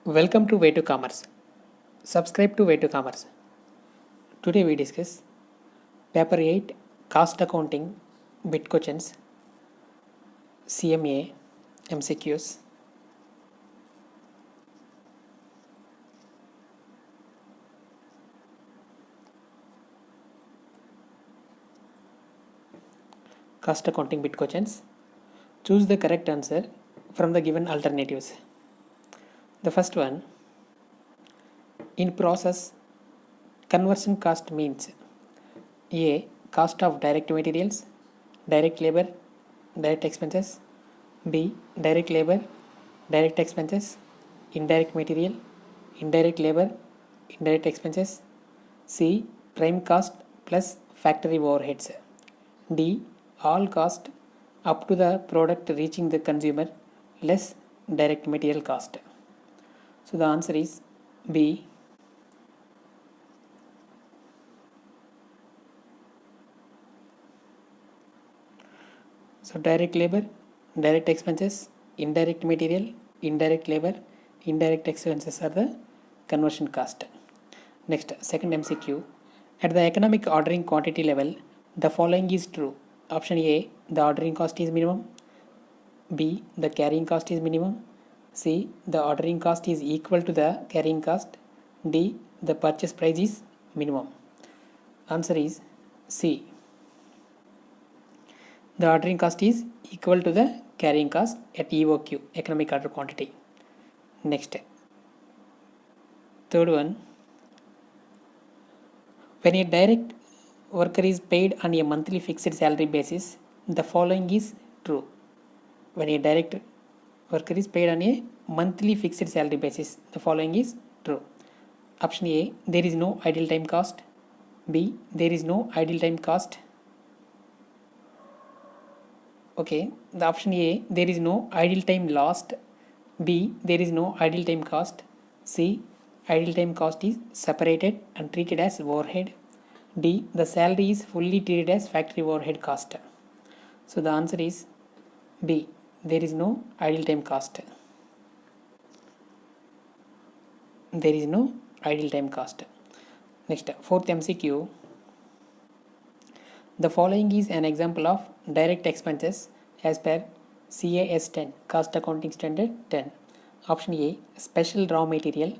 Welcome to Way to Commerce. Subscribe to Way to Commerce. Today we discuss Paper 8 Cost Accounting Bit Questions CMA MCQs. Cost Accounting Bit Questions. Choose the correct answer from the given alternatives. The first one, in process, conversion cost means A. Cost of direct materials, direct labor, direct expenses. B. Direct labor, direct expenses, indirect material, indirect labor, indirect expenses. C. Prime cost plus factory overheads. D. All cost up to the product reaching the consumer less direct material cost. So the answer is B. So direct labor, direct expenses, indirect material, indirect labor, indirect expenses are the conversion cost. Next, second MCQ. At the economic ordering quantity level, the following is true. Option A, the ordering cost is minimum. B, the carrying cost is minimum. C, the ordering cost is equal to the carrying cost. D, the purchase price is minimum. Answer is C. The ordering cost is equal to the carrying cost at EOQ, economic order quantity. Next, third one. When a direct worker is paid on a monthly fixed salary basis, the following is true. When a direct worker is paid on a monthly fixed salary basis, the following is true. Option A, there is no idle time cost. B, there is no idle time cost. Okay, the option A, there is no idle time lost. B, there is no idle time cost. C, idle time cost is separated and treated as overhead. D, the salary is fully treated as factory overhead cost. So the answer is B, there is no idle time cost. There is no idle time cost. Next, fourth MCQ. The following is an example of direct expenses as per CAS 10, Cost Accounting Standard 10. Option A, special raw material,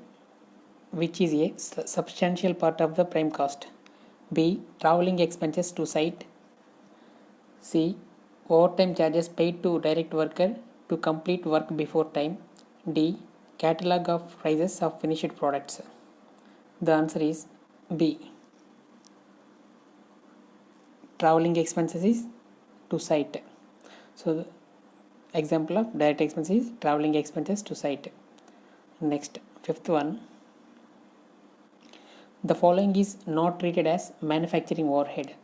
which is a substantial part of the prime cost. B, traveling expenses to site. C, overtime charges paid to direct worker to complete work before time. D, catalog of prices of finished products. The answer is B. Traveling expenses is to site. So the example of direct expenses is traveling expenses to site. Next, fifth one. The following is not treated as manufacturing overhead.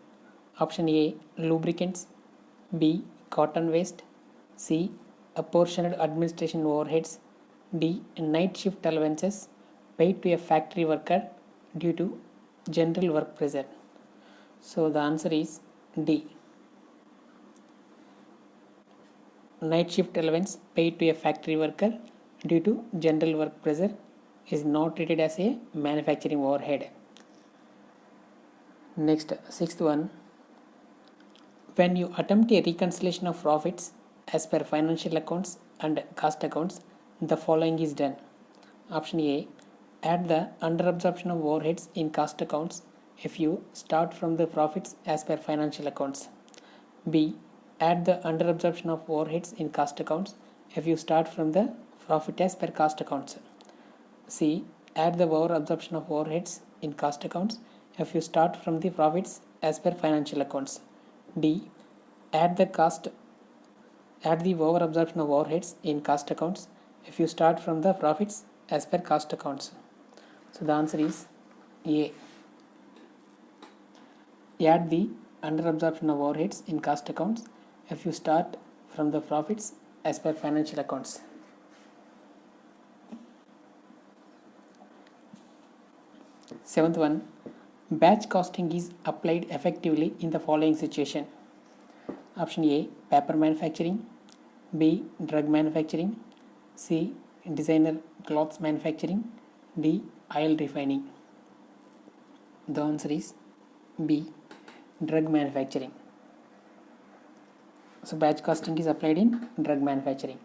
Option A, lubricants. B, cotton waste. C, apportioned administration overheads. D, night shift allowances paid to a factory worker due to general work pressure. So the answer is D. Night shift allowance paid to a factory worker due to general work pressure is not treated as a manufacturing overhead. Next, sixth one. When you attempt a reconciliation of profits as per financial accounts and cost accounts, the following is done. Option A, add the under absorption of overheads in cost accounts if you start from the profits as per financial accounts. B, add the under absorption of overheads in cost accounts if you start from the profit as per cost accounts. C, add the over absorption of overheads in cost accounts if you start from the profits as per financial accounts. D, add the over absorption of overheads in cost accounts if you start from the profits as per cost accounts. So the answer is A. Add the under absorption of overheads in cost accounts if you start from the profits as per financial accounts. Seventh one, batch costing is applied effectively in the following situation. Option A, paper manufacturing. B, drug manufacturing. C, designer clothes manufacturing, D. oil refining. The answer is B. drug manufacturing. So batch costing is applied in drug manufacturing.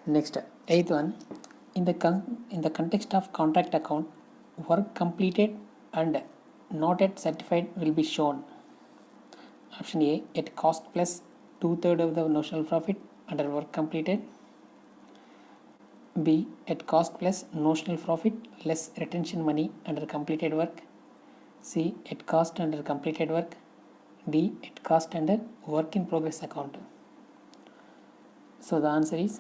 Next, eighth one. In the context of contract account, work completed and not yet certified will be shown. Option A, at cost plus 2/3 of the notional profit under work completed. B, at cost plus notional profit less retention money under completed work. C, at cost under completed work. D, at cost under work in progress account. So the answer is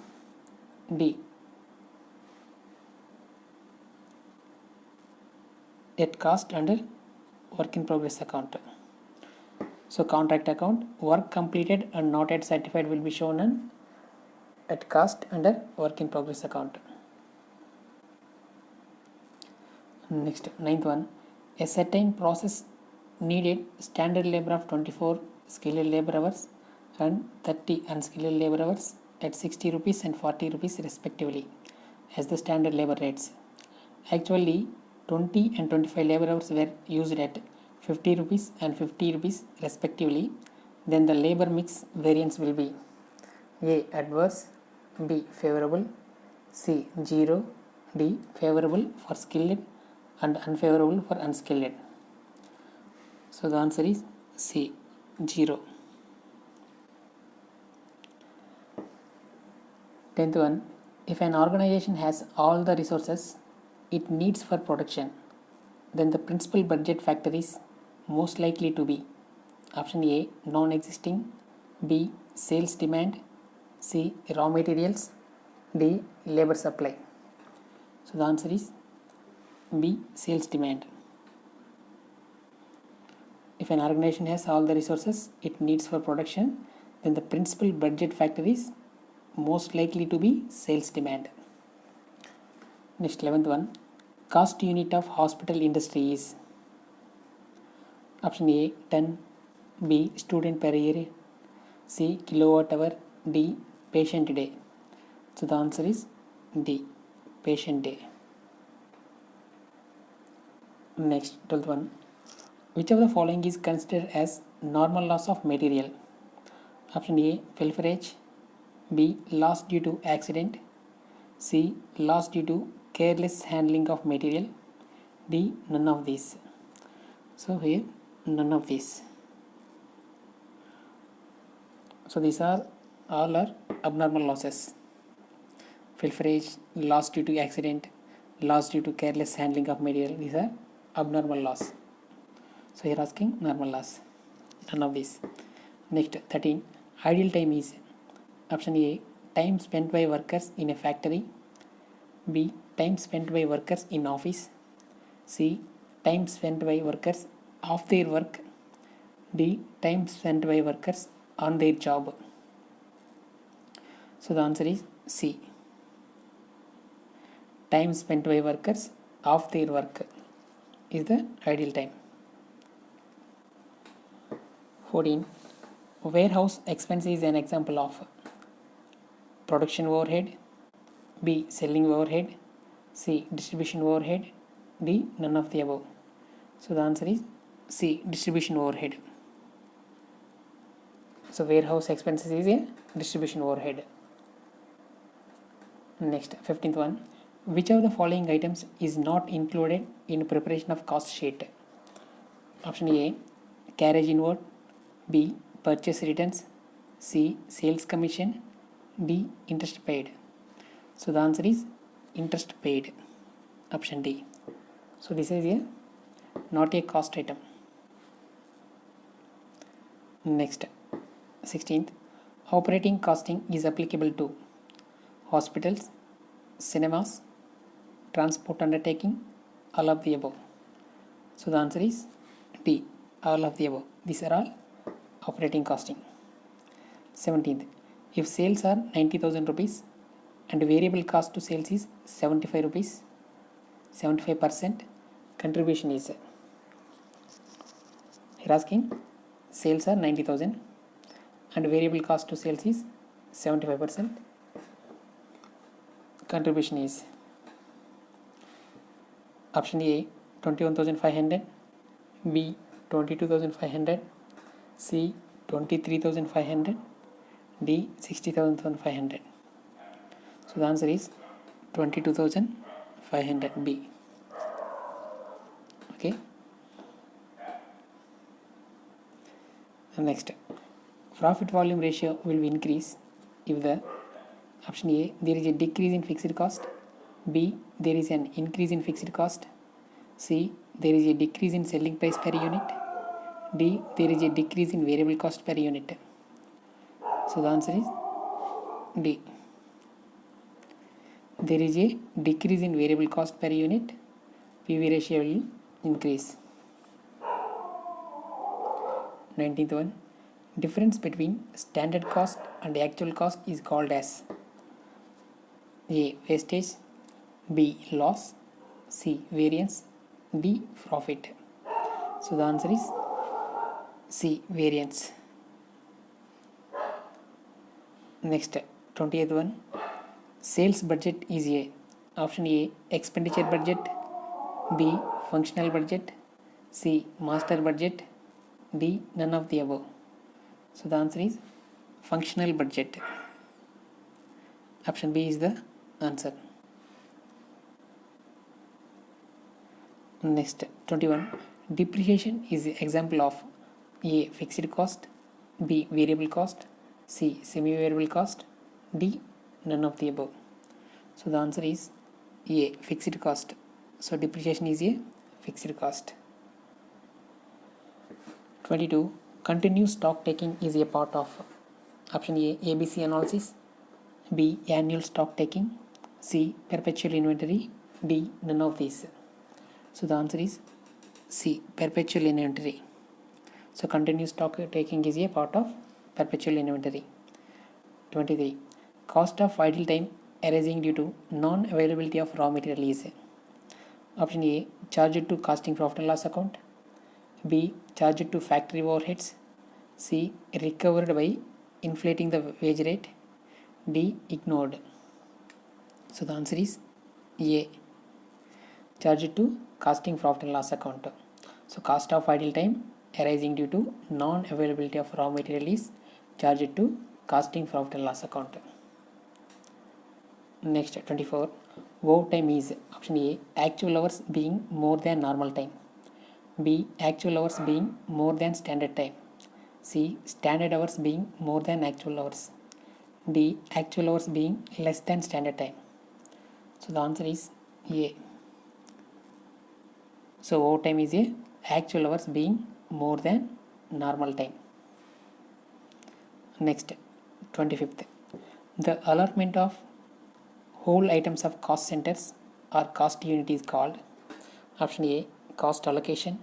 D, at cost under work in progress account. So contract account, work completed and not yet certified will be shown on at cost under work in progress account. Next, ninth one. A certain process needed standard labor of 24 skilled labor hours and 30 unskilled labor hours at 60 rupees and 40 rupees respectively as the standard labor rates. Actually, 20 and 25 labor hours were used at 50 rupees and 50 rupees respectively. Then the labor mix variance will be A. adverse, B. favorable, C. 0, D. favorable for skilled and unfavorable for unskilled. So the answer is C. 0. 10th one. If an organization has all the resources it needs for production, then the principal budget factor is most likely to be option A. non-existing, B. sales demand, C. raw materials, D. labor supply. So the answer is B. sales demand. If an organization has all the resources it needs for production, then the principal budget factor is most likely to be sales demand. Next, 11th one. Cost unit of hospital industry is option A. ton, B. student per year, C. kilowatt hour, D. patient day. So the answer is D. patient day. Next, 12th one. Which of the following is considered as normal loss of material? Option A. pilferage, B. loss due to accident, C. loss due to careless handling of material, D. none of these. So here none of these. So these are all are abnormal losses. Pilferage, loss due to accident, loss due to careless handling of material, these are abnormal loss. So here asking normal loss, none of these. Next, 13. Idle time is option A. time spent by workers in a factory, B. time spent by workers in office, C. time spent by workers off their work, D. time spent by workers on their job. So the answer is C. time spent by workers off their work is the idle time. 14. Warehouse expense is an example of production overhead, B. selling overhead, C. distribution overhead, D. none of the above. So the answer is C. distribution overhead. So warehouse expenses is a distribution overhead. Next, 15th one. Which of the following items is not included in preparation of cost sheet? Option A. carriage inward, B. purchase returns, C. sales commission, D. interest paid. So the answer is interest paid, option D. So this is a not a cost item. Next, 16th. Operating costing is applicable to hospitals, cinemas, transport undertaking, all of the above. So the answer is D. all of the above. These are all operating costing. 17th. If sales are 90,000 rupees and variable cost to sales is 75 rupees, 75% contribution is here asking sales are 90,000 and variable cost to sales is 75%. contribution is option A 21,500, B 22,500, C 23,500, D 60,500. So the answer is 22,500 B. Okay. And next, profit volume ratio will increase if the option A there is a decrease in fixed cost, B there is an increase in fixed cost, C there is a decrease in selling price per unit, D there is a decrease in variable cost per unit. So the answer is D. There is a decrease in variable cost per unit, PV ratio will increase. 19th one, difference between standard cost and actual cost is called as A wastage, B loss, C variance, D profit. So the answer is C variance. Next, 20th one, sales budget is A. Option A expenditure budget, B functional budget, C master budget, D none of the above. So the answer is functional budget. Option B is the answer. Next, 21, depreciation is the example of A fixed cost, B variable cost, C semi variable cost, D none of the above. So the answer is A fixed cost. So depreciation is a fixed cost. 22, continuous stock taking is a part of option A ABC analysis, B annual stock taking, C perpetual inventory, D none of these. So the answer is C perpetual inventory. So continuous stock taking is a part of perpetual inventory. 23, cost of idle time arising due to non-availability of raw material is option A charged to costing profit and loss account, B charged to factory overheads, C recovered by inflating the wage rate, D ignored. So the answer is A charged to costing profit and loss account. So cost of idle time arising due to non-availability of raw material is charged to costing profit and loss account. Next, 24, overtime is option A actual hours being more than normal time, B actual hours being more than standard time, C standard hours being more than actual hours, D actual hours being less than standard time. So the answer is A. So overtime is a actual hours being more than normal time. Next, 25th, the allotment of whole items of cost centers or cost unit is called option A cost allocation,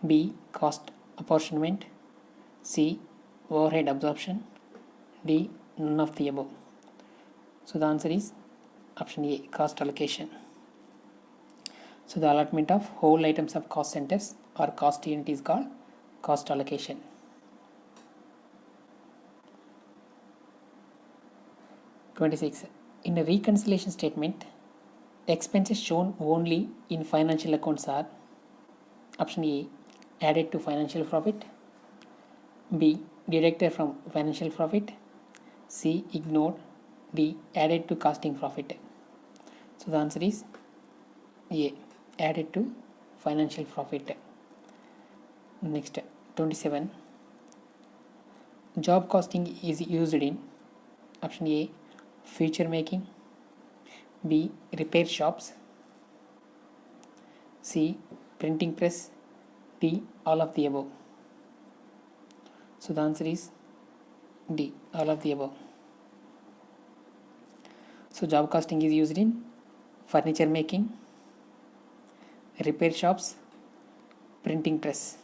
B cost apportionment, C overhead absorption, D none of the above. So the answer is option A cost allocation. So the allotment of whole items of cost centers or cost unit is called cost allocation. (26) In a reconciliation statement, expenses shown only in financial accounts are option A added to financial profit, B deducted from financial profit, C ignored, D added to costing profit. So the answer is A added to financial profit. Next, 27, job costing is used in option A feature making, B repair shops, C printing press, D all of the above. So the answer is D all of the above. So job costing is used in furniture making, repair shops, printing press.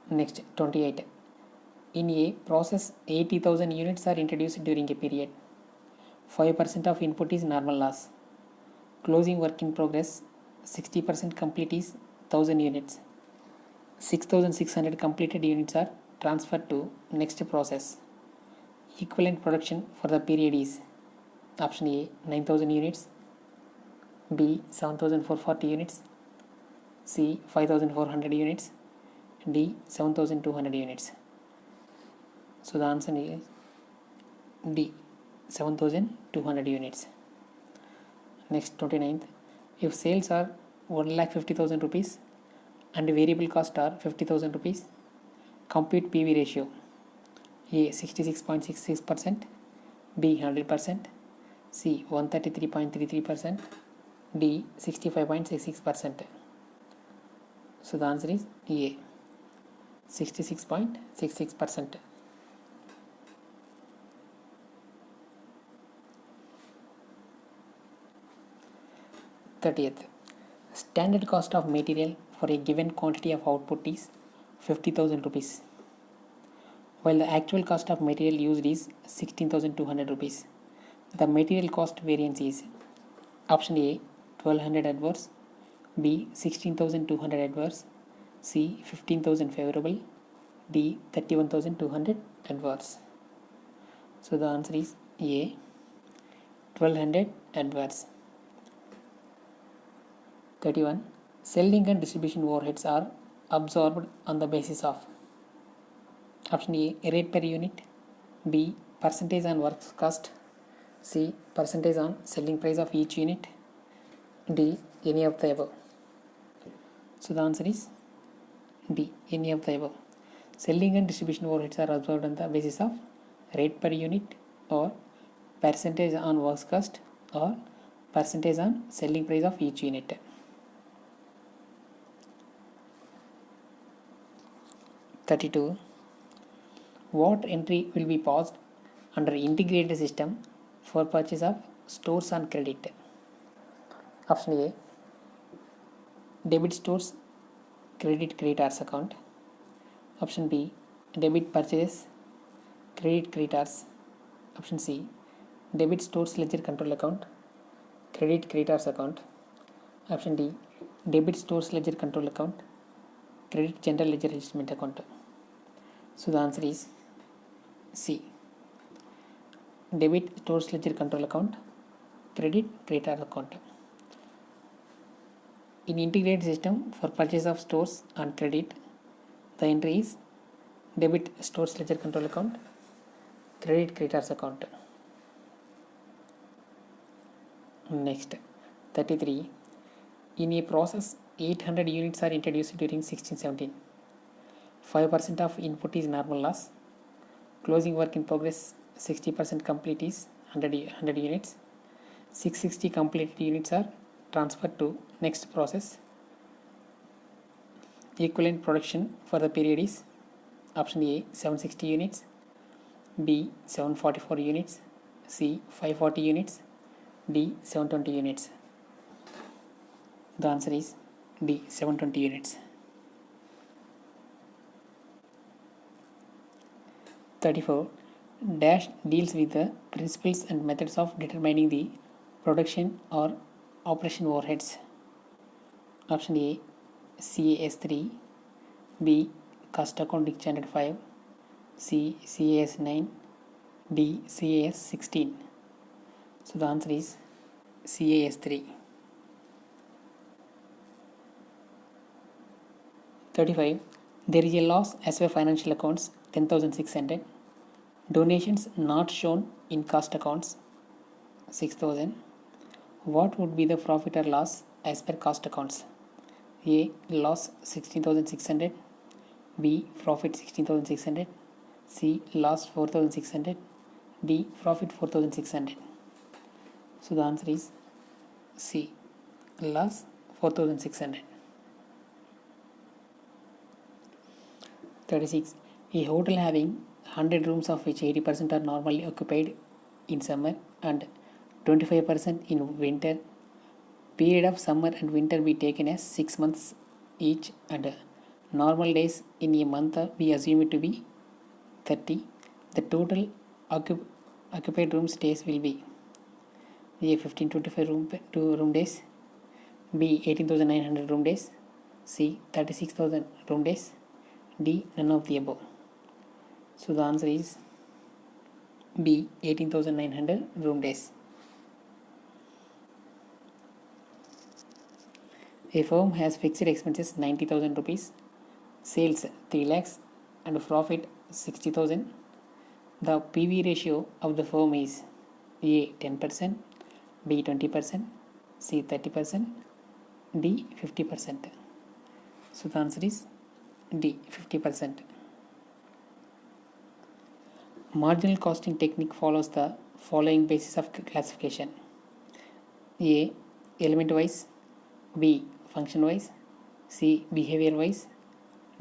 Next, 28, in a process 80,000 units are introduced during a period. 5% of input is normal loss. Closing work in progress 60% complete is 1000 units. 6600 completed units are transferred to next process. Equivalent production for the period is Option A 9,000 units, B 7,440 units, C 5,400 units, D 7,200 units. So the answer is D 7,200 units. Next 29th, if sales are 1,50,000 rupees and variable cost are 50,000 rupees, compute PV ratio. A 66.66%, B 100%, C 133.33%, D 65.66%. So the answer is A 66.66%. 30th, standard cost of material for a given quantity of output is 50,000 rupees, while the actual cost of material used is 16,200 rupees. The material cost variance is option A 1200 adverse, B 16,200 adverse, C 15,000 favorable, D 31,200 adverse. So the answer is A 1200 adverse. 31. Selling and distribution overheads are absorbed on the basis of option A rate per unit, B percentage on works cost, C percentage on selling price of each unit, D any of the above. So the answer is D any of the above. Selling and distribution overheads are absorbed on the basis of rate per unit or percentage on works cost or percentage on selling price of each unit. 32. What entry will be paused under integrated system for purchase of stores on credit? Option A debit stores credit creditors account. Option B debit purchases credit creditors. Option C debit stores ledger control account credit creditors account. Option D debit stores ledger control account credit general ledger adjustment account. So the answer is C debit stores ledger control account credit creditor account. In integrated system for purchase of stores on credit, the entry is debit stores ledger control account credit creditors account. Next 33. In a process 800 units are introduced during 1617. 5% of input is normal loss. Closing work in progress 60% complete is 100 units. 660 completed units are transferred to next process. Equivalent production for the period is option A 760 units, B 744 units, C 540 units, D 720 units. The answer is D 720 units. 34. Dash deals with the principles and methods of determining the production or operation overheads. Option A CAS 3, B Cost Accounting Standard 5, C CAS 9, D CAS 16. So the answer is CAS 3. 35. There is a loss as per financial accounts 10,600. Donations not shown in cost accounts 6,000. What would be the profit or loss as per cost accounts? A loss 16,600, B profit 16,600, C loss 4,600, D profit 4,600. So the answer is C loss 4,600. 36. A hotel having 100 rooms of which 80% are normally occupied in summer and 25% in winter. Period of summer and winter be taken as 6 months each and normal days in a month we assume it to be 30. The total occupied room stays will be A 1525 room days, B 18,900 room days, C 36,000 room days, D none of the above. So the answer is B 18,900 room days. A firm has fixed expenses 90,000 rupees, sales 3 lakhs and profit 60,000. The PV ratio of the firm is A 10%, B 20%, C 30%, D 50%. So the answer is D 50%. Marginal costing technique follows the following basis of classification: A element wise, B function wise, C behavior wise,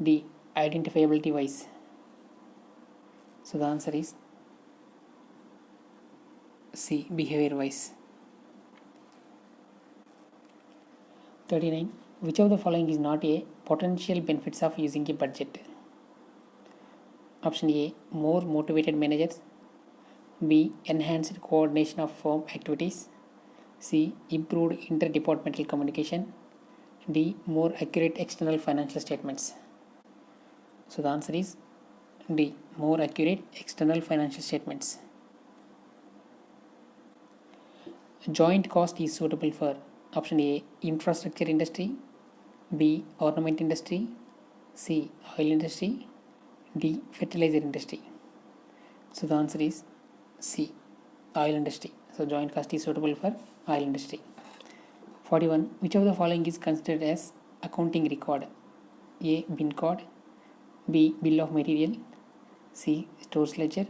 D identifiability wise. So the answer is C behavior wise. 39. Which of the following is not a potential benefits of using a budget? Option A, more motivated managers, B, enhanced coordination of firm activities, C, improved interdepartmental communication, D, more accurate external financial statements. So the answer is D, more accurate external financial statements. Joint cost is suitable for option A, infrastructure industry, B, ornament industry, C, oil industry, D, fertilizer industry. So the answer is C, oil industry. So joint cost is suitable for oil industry. 41. Which of the following is considered as accounting record? A, bin code, B, bill of material, C, stores ledger,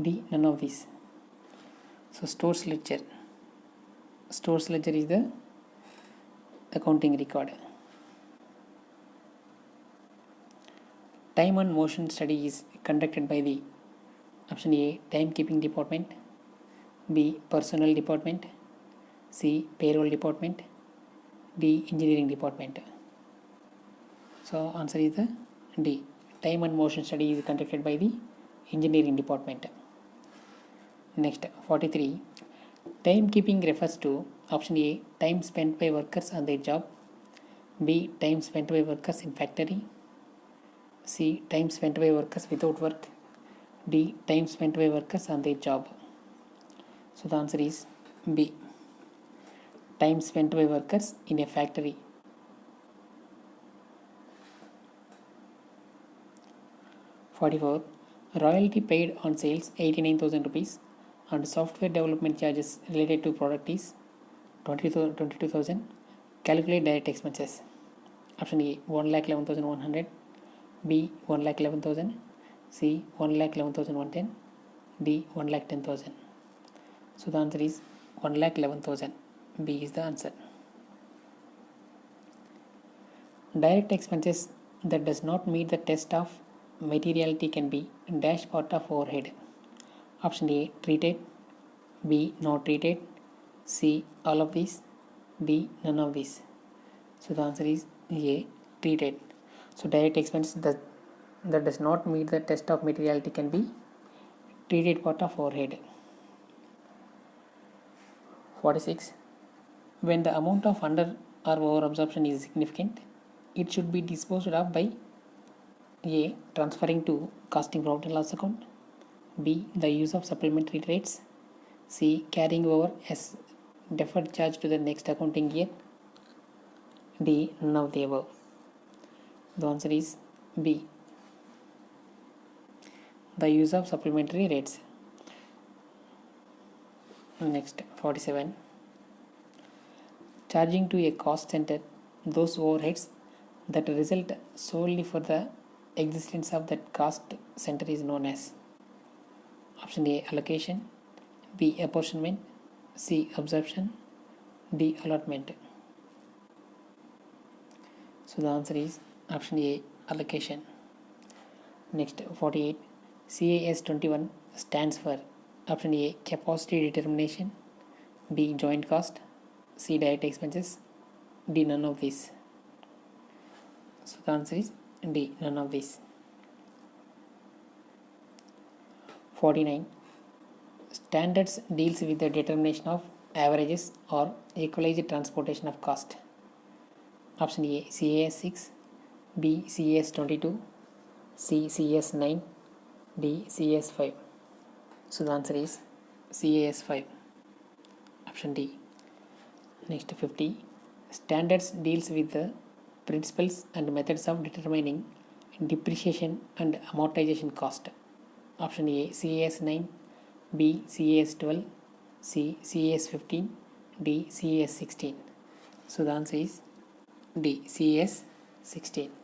D, none of these. So stores ledger is the accounting record. Time and motion study is conducted by the option A, timekeeping department, B, personnel department, C, payroll department, D, engineering department. So answer is the D. Time and motion study is conducted by the engineering department. Next, 43. Timekeeping refers to option A, time spent by workers on their job, B, time spent by workers in factory, C, time spent by workers without work, D, time spent by workers on their job. So the answer is B, time spent by workers in a factory. 44. Royalty paid on sales 89,000 rupees and software development charges related to product is 22,000. Calculate direct expenses. Option A, 1,11,100, B, 1,11,000, C, 1,11,110, D, 1,10,000. So the answer is 1,11,000. B is the answer. Direct expenses that does not meet the test of materiality can be dash part of overhead. Option A, treated, B, not treated, C, all of these, D, none of these. So the answer is A, treated. So direct expense that does not meet the test of materiality can be treated part of overhead. 46. When the amount of under or over absorption is significant, it should be disposed of by A, transferring to costing profit and loss account, B, the use of supplementary rates, C, carrying over as deferred charge to the next accounting year, D, none of the above. The answer is B, the use of supplementary rates. Next, 47. Charging to a cost center those overheads that result solely for the existence of that cost center is known as option A, allocation, B, apportionment, C, absorption, D, allotment. So the answer is option A, allocation. Next, 48. CAS 21 stands for option A, capacity determination, B, joint cost, C, direct expenses, D, none of these. So the answer is D, none of these. 49. Standards deals with the determination of averages or equalized transportation of cost. Option A, CAS 6, B, CAS 22, C, CAS 9, D, CAS 5. So the answer is CAS 5. Option D. Next, 50. Standards deals with the principles and methods of determining depreciation and amortization cost. Option A CAS 9, B CAS 12, C CAS 15, D CAS 16. So the answer is D CAS 16.